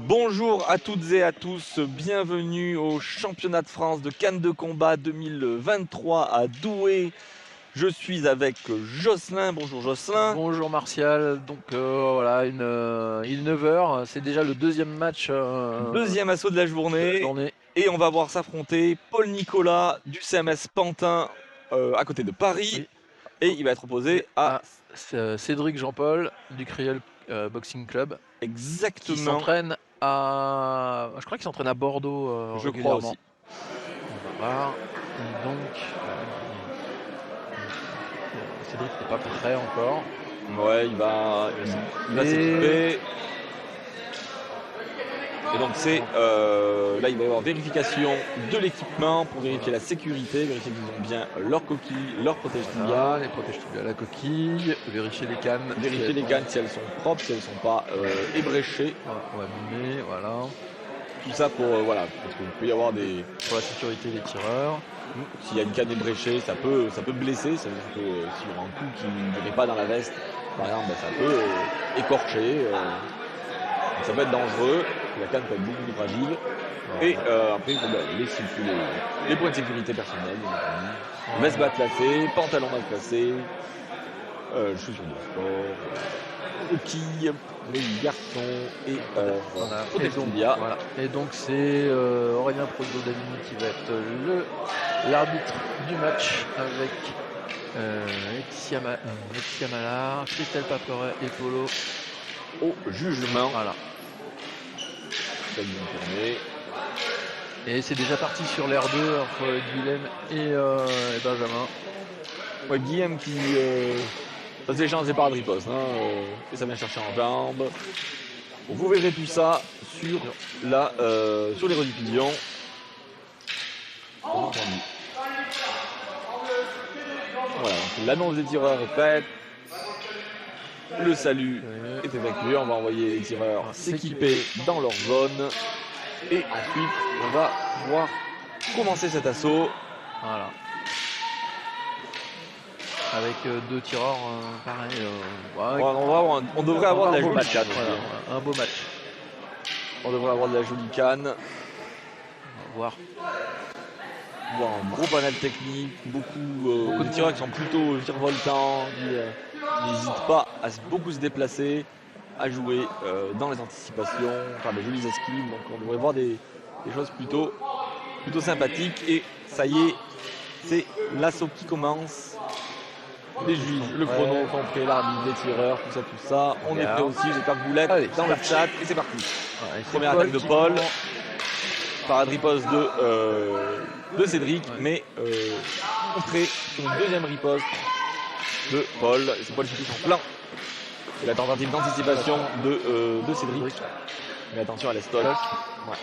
Bonjour à toutes et à tous, bienvenue au championnat de France de Cannes de combat 2023 à Douai. Je suis avec Jocelyn, bonjour Jocelyn. Bonjour Martial, donc voilà, il est 9h, c'est déjà le deuxième match. Deuxième assaut de la journée, et on va voir s'affronter Paul Nicolas du CMS Pantin à côté de Paris, oui. Et il va être opposé à Cédric Jean-Paul du Criel Boxing Club. Exactement. Qui s'entraîne à... Je crois qu'il s'entraîne à Bordeaux je crois aussi. On va voir. Donc, Cédric n'est pas prêt encore. Ouais, il va s'équiper. Et donc c'est là il va y avoir vérification de l'équipement pour vérifier la sécurité, vérifier qu'ils ont bien leur coquille, leur protège-tibia, les protège-tibia, la coquille, vérifier les cannes. Vérifier les cannes si elles sont propres, si elles ne sont pas ébréchées. Ou abîmées, voilà. Tout ça pour voilà, parce qu'il peut y avoir des... Pour la sécurité des tireurs. S'il y a une canne ébréchée, ça peut blesser, ça peut, s'il y a un coup qui ne irait pas dans la veste, par exemple, ça peut écorcher. Ça peut être dangereux, la canne peut être beaucoup plus fragile. Et après, il faut les points de sécurité personnels, veste bas classée, pantalon bas classé, chaussures de sport, coquilles, les garçons et protège-tibia. Voilà. Et donc c'est Aurélien Prodo-Davigny qui va être l'arbitre du match avec Laetitia Mallard, Christelle Paperet et Polo au jugement. Voilà. Et c'est déjà parti sur l'air 2 entre Guilhem et Benjamin. Ouais, Guilhem qui ça s'est échangé par riposte, et ça vient chercher en jambe. Bon, vous verrez tout ça sur les rediffusions. Voilà, l'annonce des tireurs est faite. Le salut est effectué, on va envoyer les tireurs s'équiper dans leur zone. Et ensuite, on va pouvoir commencer cet assaut. Voilà. Avec deux tireurs, pareil. On devrait avoir de la jolie canne. Un beau match. On devrait avoir de la jolie canne. On va voir un gros panel technique, beaucoup de tireurs qui sont plutôt virevoltants, qui n'hésitent pas à beaucoup se déplacer, à jouer dans les anticipations, faire des jolies esquives. Donc on devrait voir des choses plutôt sympathiques. Et ça y est, c'est l'assaut qui commence. Les juges, le chrono sont prêts, l'arbitre, les tireurs, tout ça. On est prêt aussi, j'espère que vous l'êtes dans le chat. Et c'est parti. Première attaque de Paul. Parade-riposte de Cédric, mais entrée sur une deuxième riposte de Paul. C'est Paul qui touche en plein. Et la tentative d'anticipation de Cédric. Mais attention à l'estol. Ouais.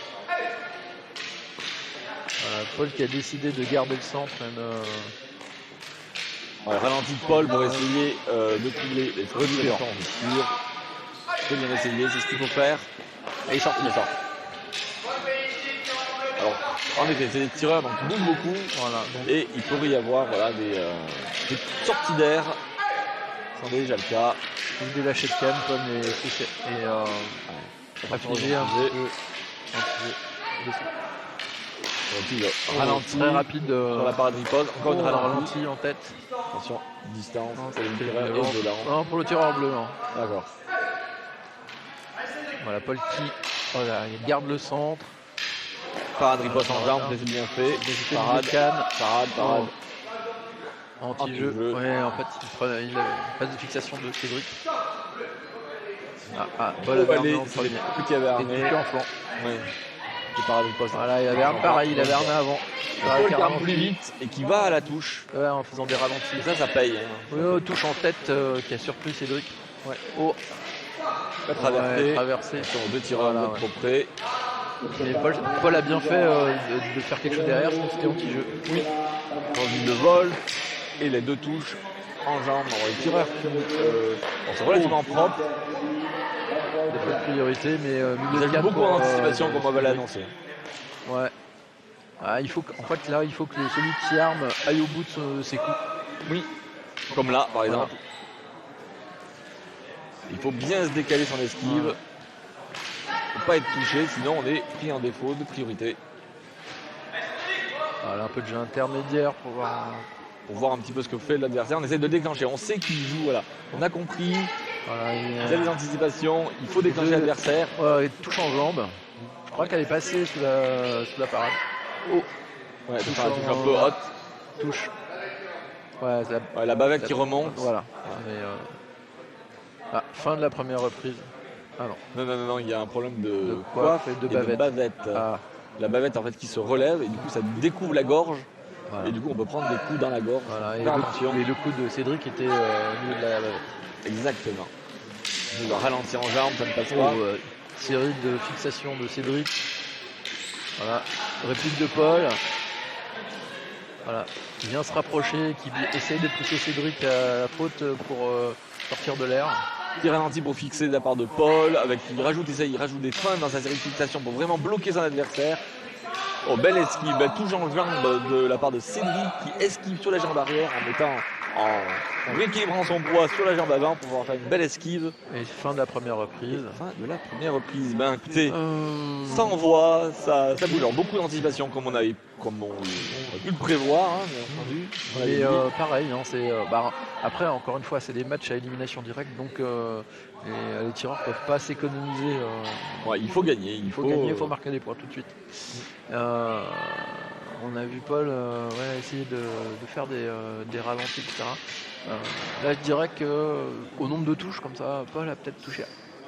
Paul qui a décidé de garder le centre. Ralenti de Paul pour essayer de couler les rediffusions en tir. Il faut bien essayer, c'est ce qu'il faut faire. Et il sort. Alors, en effet, c'est des tireurs donc, qui bougent beaucoup, et il pourrait y avoir des sorties d'air. C'est déjà le cas. Des lâchers de canne, Paul affligé un peu. Ralenti, très rapide sur la parade riposte. Encore une ralenti en tête. Attention, distance. Non, pour le tireur bleu. D'accord. Voilà, Paul qui il garde le centre. Parade riposte en jambe, c'est bien fait. Parade, parade. Anti-jeu. Ouais, en fait, il passe de fixation de Cédric. Paul avait armé en premier. Qui avait armé en flanc. Ouais. Parade riposte. Voilà, il avait armé pareil, il avait armé avant. Paul qui arme plus vite et qui va à la touche. Ouais, en faisant des ralentis. Et ça paye. Oui, touche en tête qui a surpris Cédric. Ouais. Traversé. Sur deux tireurs trop près. Mais Paul a bien fait de faire quelque chose derrière, je pense que c'était anti-jeu. Oui. Dans une vol et les deux touches en jambes. Les tireurs c'est relativement propre. Il n'y a pas de priorité, mais milieu de canne beaucoup en anticipation comme on va l'annoncer. Ouais. Il faut que celui qui arme aille au bout de ses coups. Oui. Comme là, par exemple. Il faut bien se décaler son esquive. pas être touché, sinon on est pris en défaut de priorité. Voilà, un peu de jeu intermédiaire pour voir Un petit peu ce que fait l'adversaire. On essaie de déclencher, on sait qu'il joue, voilà. On a compris, voilà, il y a des anticipations, il faut déclencher l'adversaire. Il touche en jambe. Je crois qu'elle est passée sous la parade. Oh, ouais, touche un peu haute. Touche. Ouais, la bavette qui remonte. Voilà. Mais, fin de la première reprise. Ah non. Non, il y a un problème de coiffe et de bavette. La bavette en fait qui se relève et du coup ça découvre la gorge. Voilà. Et du coup on peut prendre des coups dans la gorge. Voilà. Et le coup de Cédric était au niveau de la bavette. Exactement. Il va ralentir en jambe, ça ne passe pas. Série de fixation de Cédric. Voilà. Réplique de Paul. Voilà. Qui vient se rapprocher, qui essaye de pousser Cédric à la faute pour sortir de l'air. Il ralentit pour fixer de la part de Paul, il rajoute des feintes dans sa série de fixation pour vraiment bloquer son adversaire. Oh, belle esquive, touche en jambe de la part de Cédric qui esquive sur la jambe arrière en mettant en rééquilibrant son poids sur la jambe avant pour pouvoir faire une belle esquive. Et fin de la première reprise. Écoutez, sans voix, ça bouge. Alors, beaucoup d'anticipation comme on a pu le prévoir, hein, bien entendu. Et pareil, hein, après encore une fois c'est des matchs à élimination directe, donc les tireurs ne peuvent pas s'économiser. Il faut gagner, il faut marquer des points tout de suite. On a vu Paul essayer de faire des ralentis, etc. Là je dirais qu'au nombre de touches comme ça, Paul a peut-être touché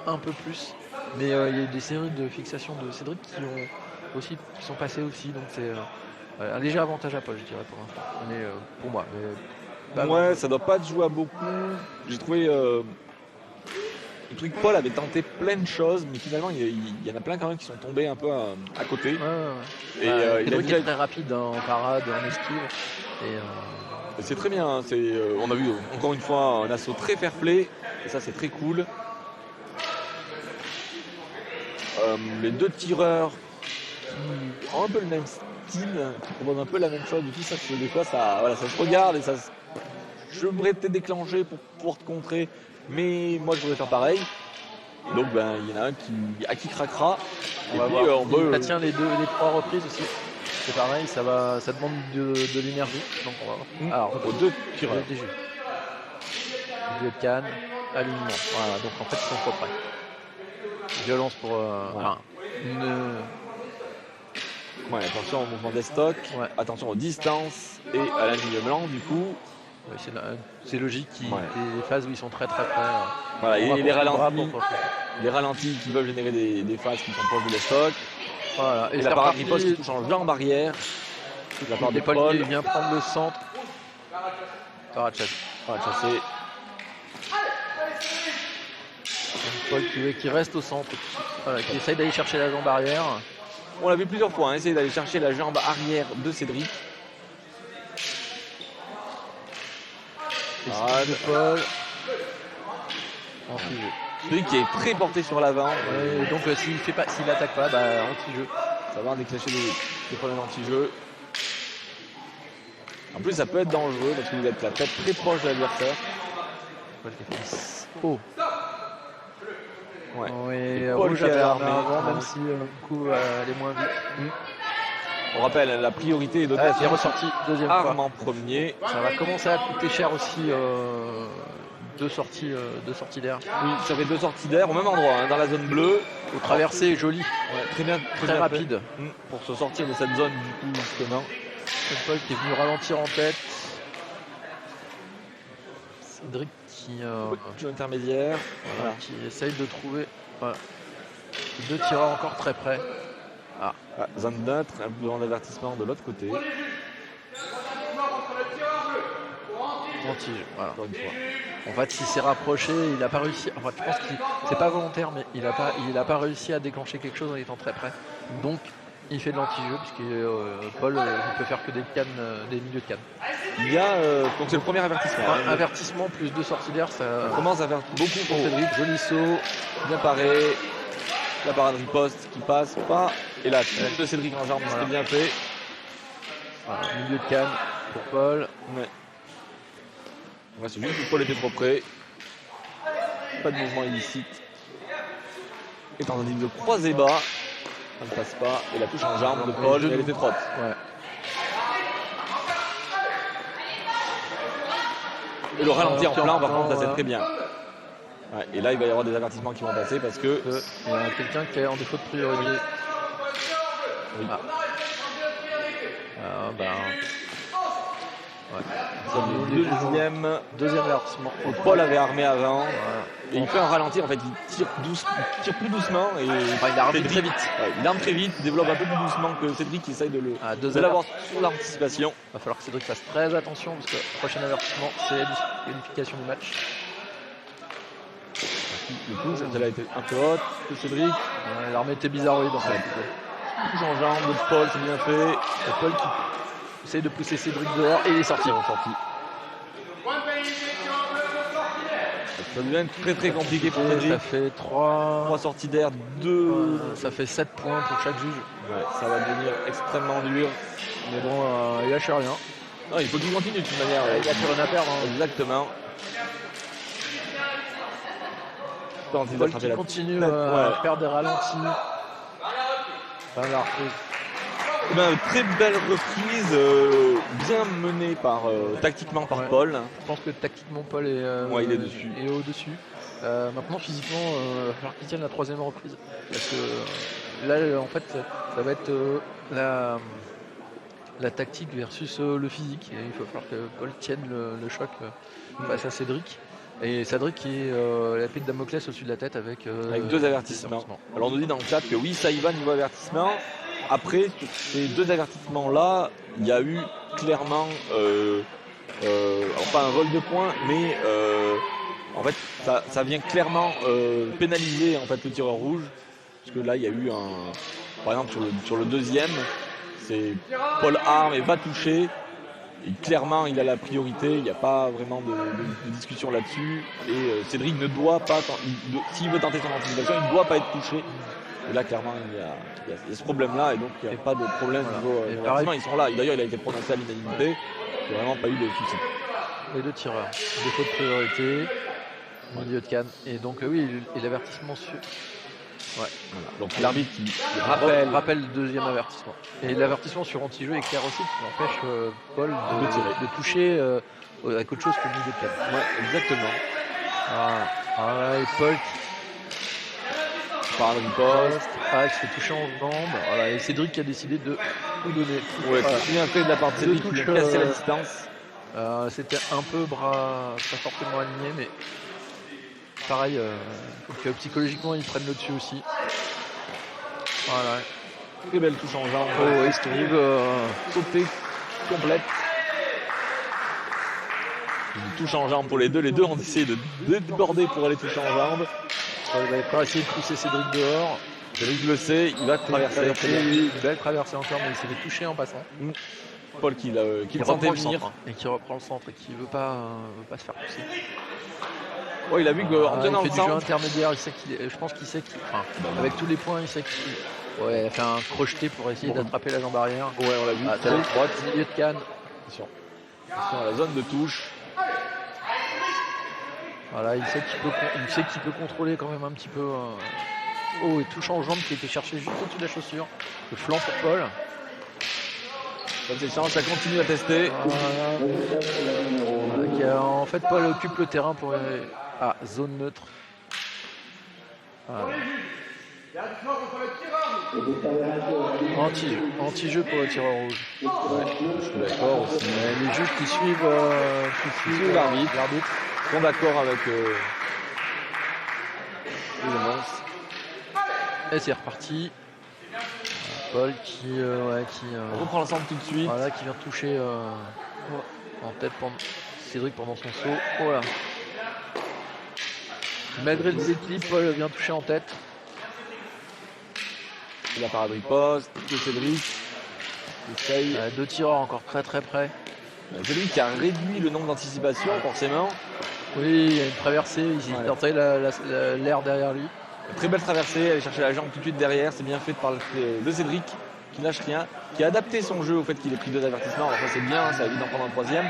un peu plus, mais il y a eu des séries de fixations de Cédric qui sont passées aussi, donc c'est un léger avantage à Paul, je dirais pour l'instant. Mais pour moi. Ça doit pas se jouer à beaucoup. J'ai trouvé le truc Paul avait tenté plein de choses, mais finalement il y en a plein quand même qui sont tombés un peu à côté. Et Cédric est très rapide en parade, en esquive. C'est très bien. Hein, on a vu encore une fois un assaut très fair play, et ça c'est très cool. Les deux tireurs qui ont un peu le même style, qui proposent un peu la même chose. Du coup, des fois ça se regarde et je voudrais peut-être déclencher pour pouvoir te contrer, mais moi je voudrais faire pareil. Donc il y en a un qui craquera. On va voir. Tient les trois reprises aussi. C'est pareil, ça demande de l'énergie. Donc on va voir. Alors aux deux tireurs. Milieu de canne, alignement. Voilà, donc en fait ils sont trop près. Violence pour attention au mouvement des stocks, attention aux distances et à l'alignement du coup. C'est logique, les phases où ils sont très très près. Et les ralentis qui peuvent générer des phases qui sont proches de les stocks. Voilà. Et la parade riposte qui touche en jambe arrière. La part de Paul qui vient prendre le centre. Parade chassée. Paul qui reste au centre, qui essaye d'aller chercher la jambe arrière. On l'a vu plusieurs fois, essayer d'aller chercher la jambe arrière de Cédric. De Paul. Anti-jeu. Cédric qui est très porté sur l'avant. Donc s'il n'attaque pas, anti-jeu. Ça va déclencher des problèmes anti-jeu. En plus ça peut être dangereux parce que vous êtes la tête très proche de l'adversaire. Oh. Rouge avait armé avant, même si du coup elle est moins vite. On rappelle, la priorité est donnée. Il est ressorti deuxième fois. En premier. Ça va commencer à coûter cher aussi. Deux sorties d'air. Oui, ça fait deux sorties d'air au même endroit, dans la zone bleue. Le traversée est jolie. Très bien, très rapide. Pour se sortir de cette zone du coup justement. Paul qui est venu ralentir en tête. Cédric qui jeu intermédiaire. Qui essaye de trouver. Deux tireurs encore très près. Zone neutre, un peu d'avertissement de l'autre côté. Anti-jeu, voilà. Encore une fois. En fait, il s'est rapproché, il n'a pas réussi. Enfin, je pense que c'est pas volontaire, mais il a pas réussi à déclencher quelque chose en étant très près. Donc, il fait de l'anti-jeu, puisque Paul ne peut faire que des milieux de canne. Il y a donc c'est le premier avertissement. Avertissement plus deux sorties d'air, ça commence à faire beaucoup pour Cédric. Joli saut, bien paré. La parade riposte qui passe pas. Et la tête de Cédric en jambe, c'était bien fait. Milieu de canne pour Paul. C'est juste que Paul était trop près. Pas de mouvement illicite. Et tentative de croiser bas. Ça ne passe pas. Et la touche en jambe de Paul, elle était trop haute. Ouais. Et le ralenti en plein, par plan, contre, ça c'est très bien. Ouais, et là, il va y avoir des avertissements qui vont passer parce que. Il y a quelqu'un qui est en défaut de priorité. Oui. Ah. Ouais. Deuxième avertissement. Paul avait armé avant. Voilà. Et il fait un ralenti, en fait, il tire plus doucement. Et il arme très vite. Ouais, il arme très vite, il développe un peu plus doucement que Cédric qui essaye de l'avoir sur l'anticipation. Il va falloir que Cédric fasse très attention parce que le prochain avertissement, c'est la disqualification du match. Du coup, celle-là a été un peu haute que Cédric. Ouais, l'armée était bizarroïde en fait. Touche en jambe de Paul, c'est bien fait. Et Paul qui essaye de pousser Cédric dehors et il est sorti. Ça devient très très compliqué pour Cédric. Ça fait 3 sorties d'air, 2. Ça fait 7 points pour chaque juge. Ouais, ça va devenir extrêmement dur. Mais bon, il lâche rien. Non, il faut qu'il continue de toute manière. Il n'y a plus rien à perdre. Hein. Exactement. Paul qui continue à faire des ralentis. Une très belle reprise, bien menée tactiquement par Paul. Je pense que tactiquement Paul est, il est dessus. Est au-dessus. Maintenant physiquement, il va falloir qu'il tienne la troisième reprise. Parce que là en fait ça va être la tactique versus le physique. Et il va falloir que Paul tienne le choc face à Cédric. Et Cédric qui est l'épée de Damoclès au-dessus de la tête avec 2 avertissements. Alors on nous dit dans le chat que oui, ça y va niveau avertissement. Après ces 2 avertissements-là, il y a eu clairement, pas un vol de points, mais en fait ça vient clairement pénaliser en fait le tireur rouge. Parce que là il y a eu par exemple sur le deuxième, c'est Paul arme et va toucher. Et clairement, il a la priorité, il n'y a pas vraiment de discussion là-dessus. Et Cédric ne doit pas, s'il veut tenter son anticipation, il ne doit pas être touché. Et là, clairement, il y a ce problème-là, et donc il n'y a pas de problème au niveau avertissement. Ils sont là. D'ailleurs, il a été prononcé à l'unanimité. Il n'y a vraiment pas eu de soucis. Les 2 tireurs, défaut de priorité, milieu de canne. Et donc, oui, et l'avertissement sur. Ouais. Voilà. Donc l'arbitre qui rappelle le deuxième avertissement. Et l'avertissement sur anti-jeu est clair aussi, qui empêche Paul de toucher avec autre chose que le milieu de canne. Ouais, exactement. Et Paul par le riposte. Il se fait toucher en jambe. Voilà. Et Cédric qui a décidé de tout donner. Ouais, c'est bien fait de la part de Cédric qui a cassé la distance. C'était un peu bras pas fortement aligné, mais pareil, faut que psychologiquement ils prennent le dessus aussi. Voilà. Très belle touche en jambe. Esquive sautée complète. Une touche en jambe pour les deux. Les deux ont essayé de déborder pour aller toucher en jambe. Il va pas essayer de pousser Cédric dehors. Cédric le sait, il va traverser. Une belle traversée encore, mais il s'est fait toucher en passant. Paul qui le sentait venir. Et qui reprend le centre et qui ne veut pas se faire pousser. Ouais, il a vu qu'en tenant il le fait du jeu centre. intermédiaire, je pense qu'il sait avec tous les points, il sait qu'il il a fait un crocheté pour essayer d'attraper la jambe arrière. Ouais, on l'a vu. Droite, milieu de canne. Attention à la zone de touche. Voilà, il sait qu'il peut contrôler quand même un petit peu. Et touche en jambe qui était cherché juste au-dessus de la chaussure. Le flanc pour Paul. Ça continue à tester. En fait, Paul occupe le terrain pour zone neutre. Anti-jeu pour le tireur rouge. Ouais, je suis d'accord aussi. Les juges qui suivent l'arbitre sont d'accord avec les annonces. Et c'est reparti. Paul qui reprend le centre tout de suite. Voilà, qui vient toucher en tête Cédric pendant son saut. Voilà. Malgré le déséquilibre, Paul vient toucher en tête. Il a parade riposte de Cédric. Essaye. 2 tireurs encore très très près. Cédric qui a réduit le nombre d'anticipations forcément. Oui, il y a une traversée, il tentait l'air derrière lui. Très belle traversée, aller chercher la jambe tout de suite derrière, c'est bien fait de Cédric qui lâche rien, qui a adapté son jeu au fait qu'il ait pris 2 avertissements. Alors ça c'est bien, ça évite d'en prendre un 3e.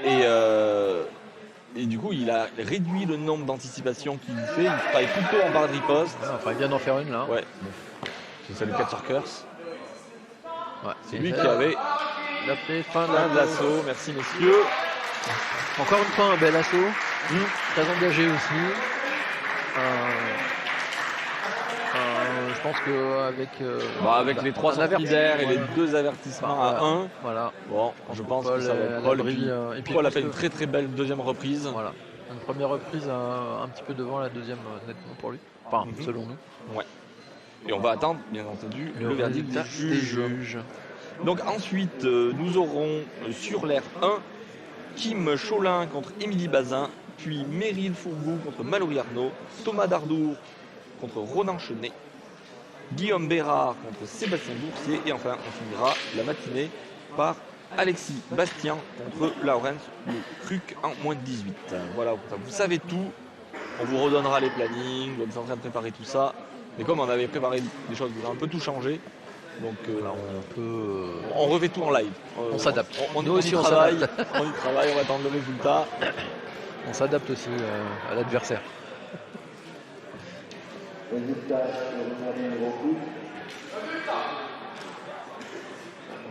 Et Et du coup, il a réduit le nombre d'anticipations qu'il fait. Il travaille plutôt en barre de riposte. Enfin, il vient d'en faire une là. Ouais. C'est ça le catcher curse. Ouais, C'est lui qui avait il a fait fin plein de l'assaut. Merci messieurs. Encore une fois un bel assaut. Très engagé aussi. Je pense qu'avec avec les 3 sorties d'air et les 2 avertissements à 1, voilà. Bon, je pense que ça va être Paul. Et puis Paul a fait une très très belle deuxième reprise. Voilà. Une première reprise un petit peu devant la deuxième nettement pour lui. Enfin, selon nous. Ouais. Et on va attendre, bien entendu, le verdict des juges. Donc ensuite, nous aurons sur l'air 1, Kim Cholin contre Émilie Bazin, puis Meryl Fourgou contre Mallory Arnaud, Thomas Dardour contre Ronan Chenet, Guillaume Bérard contre Sébastien Boursier, et enfin on finira la matinée par Alexis Bastien contre Laurence Le Cruc en moins de 18. Voilà, vous savez tout. On vous redonnera les plannings, on est en train de préparer tout ça. Mais comme on avait préparé des choses, on a un peu tout changé. Donc on refait tout en live. On s'adapte. Nous aussi on travaille, on y travaille, on va attendre le résultat. On s'adapte aussi à l'adversaire.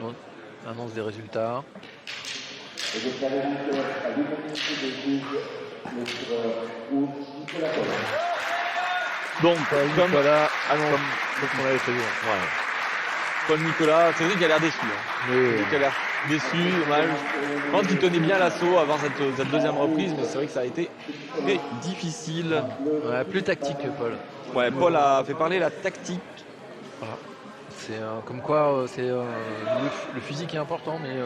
On annonce des résultats. Donc, comme Nicolas, comme on avait prévu. Paul Nicolas, c'est vrai qu'il a l'air déçu. Il a l'air déçu, dommage. Je pense qu'il tenait bien l'assaut avant cette deuxième reprise, mais c'est vrai que ça a été très difficile. Ouais, plus tactique que Paul. Ouais, Paul a fait parler la tactique. Voilà. C'est comme quoi c'est le physique est important, mais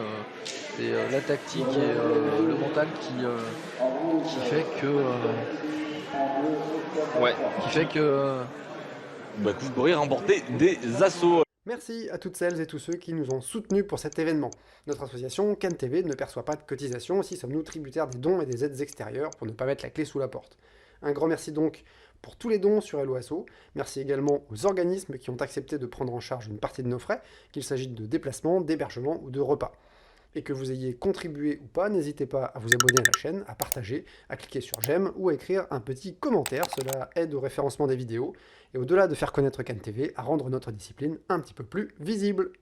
c'est la tactique et le mental qui fait que vous pourrez remporter des assauts. Merci à toutes celles et tous ceux qui nous ont soutenus pour cet événement. Notre association CanTV ne perçoit pas de cotisation, aussi sommes-nous tributaires des dons et des aides extérieures pour ne pas mettre la clé sous la porte. Un grand merci donc pour tous les dons sur Helloasso. Merci également aux organismes qui ont accepté de prendre en charge une partie de nos frais, qu'il s'agisse de déplacements, d'hébergement ou de repas. Et que vous ayez contribué ou pas, n'hésitez pas à vous abonner à la chaîne, à partager, à cliquer sur j'aime ou à écrire un petit commentaire, cela aide au référencement des vidéos, et au-delà de faire connaître CanTV, à rendre notre discipline un petit peu plus visible.